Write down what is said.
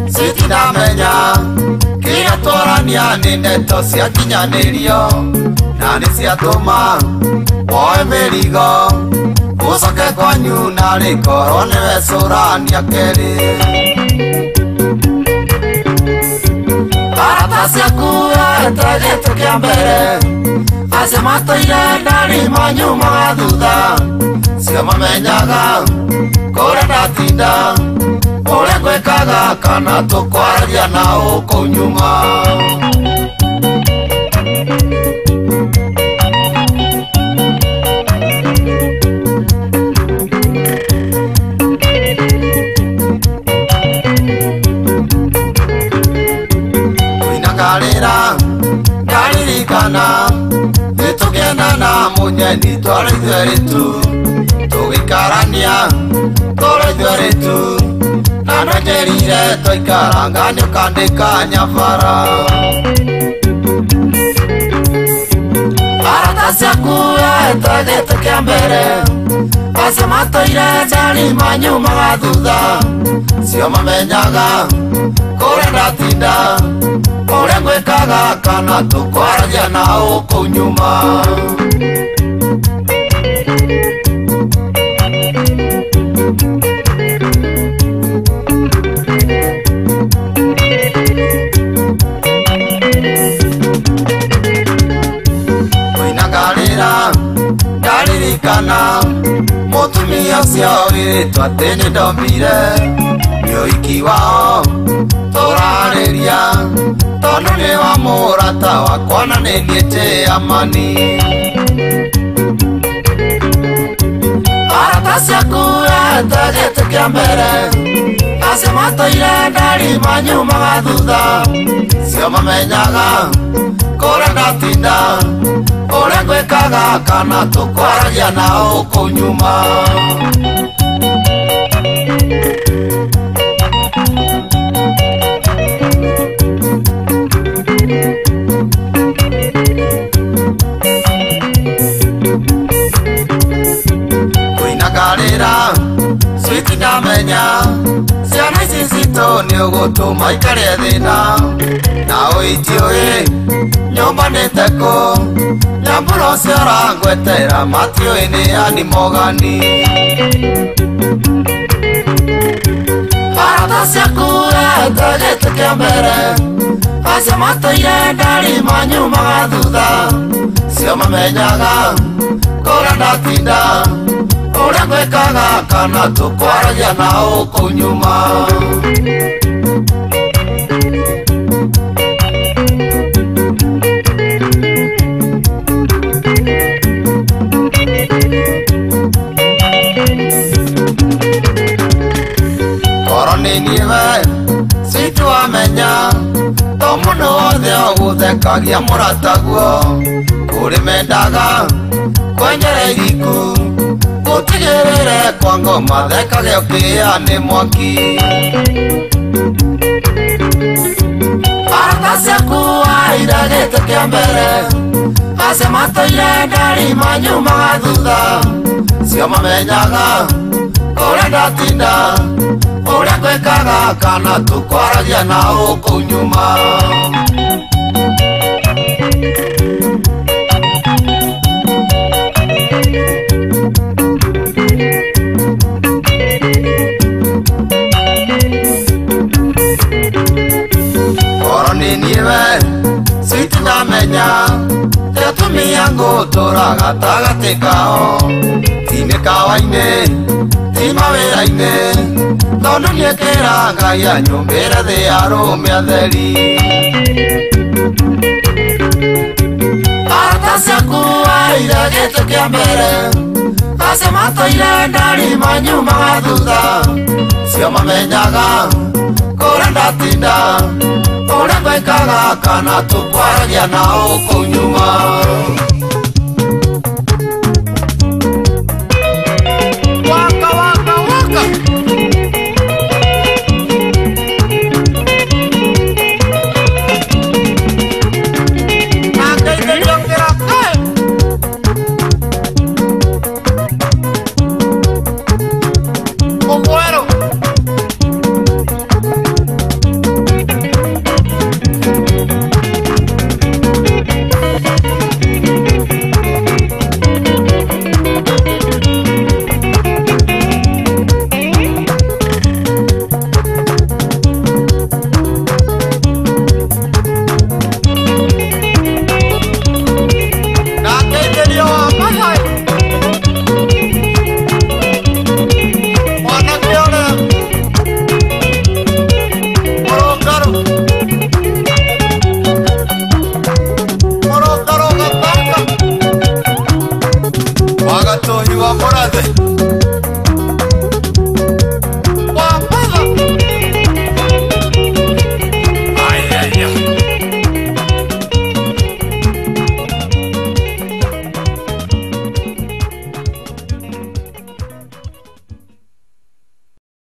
Sitinamenya kia twarania ni ndeto cia kinyanĩrio na nĩ ciatũma woe mĩrigo ũcoke kwanyu na rĩkorwo nĩwe cũrania kerĩ. Arata ciaku wete gĩtĩ kĩa mbere acio matũire ndari manyu magathutha cio mamenyaga kũrĩa ndatinda ũrĩa ngwĩkaga kana tũkwaragia nao kũu nyuma. Kũinagarĩra ndaririkana nĩtũkĩendana mũnyeni twarĩ ithuerĩ tu tũgĩikarania tũrĩ ithuerĩ tu na nĩnjerire tũikaranga nĩũkandĩka nyabara. Arata ciaku wete gĩtĩ kĩa mbere acio matũire ndari manyu magathutha cio mamenyaga kũrĩa ndatinda ũrĩa ngwĩkaga kana tũkwaragia nao kũu nyuma. Ndaririkana mũtumia ũcio wĩrĩtwo atĩ nĩndombire nĩ ũhiki wao tũrarĩria tondũ nĩ wa mũrata wakwa na nĩ niĩ Tĩamani. Arata ciaku wete gĩtĩ kĩa mbere acio matũire ndari manyu magathutha cio mamenyaga kũrĩa ndatinda ũrĩa ngwĩkaga kana tũkwaragia nao kũu nyuma. Kũinagarĩra citinamenya ciana ici citũ nĩũgũtũma ikarĩe thĩna na ũitiũĩ nyũmba nĩte kũ nyambura ũcio ũrangwetera matiũĩ nĩ ani mogani. Arata ciaku wete gĩtĩ kĩa mbere acio matũire ndari manyu magathutha cio mamenyaga kũrĩa ndatinda ũrĩa ngwĩkaga kana tũkwaragia nao kũu nyuma. Korwo nĩ niĩ situamenya to mũndũ wothe ũgũthekagia mũrataguo kũrĩ mendaga kwenyera iriku gũtigĩrĩre kwa ngoma thekage ũkĩĩa nĩ mwaki. Arata ciaku waire gĩtĩ kĩa mbere acio matũire ndari manyu magathutha cio mamenyaga kũrĩa ndatinda ũrĩa ngwĩkaga kana tũkwaragia nao kũu nyuma. Korwo nĩ niĩ citinamenya atumia ngũtũra gatagatĩ kao ti mĩkawa-inĩ ti mawĩra-inĩ tondũ niĩ kĩrangagia nyũmbĩre thĩ ya arũme atheri. Arata ciaku waire gĩtĩ kĩa mbere acio matũire ndari manyu magathutha cio mamenyaga kũrĩa ndatinda ũrĩa ngwĩkaga kana tũkwaragia nao kũu nyuma. Ebe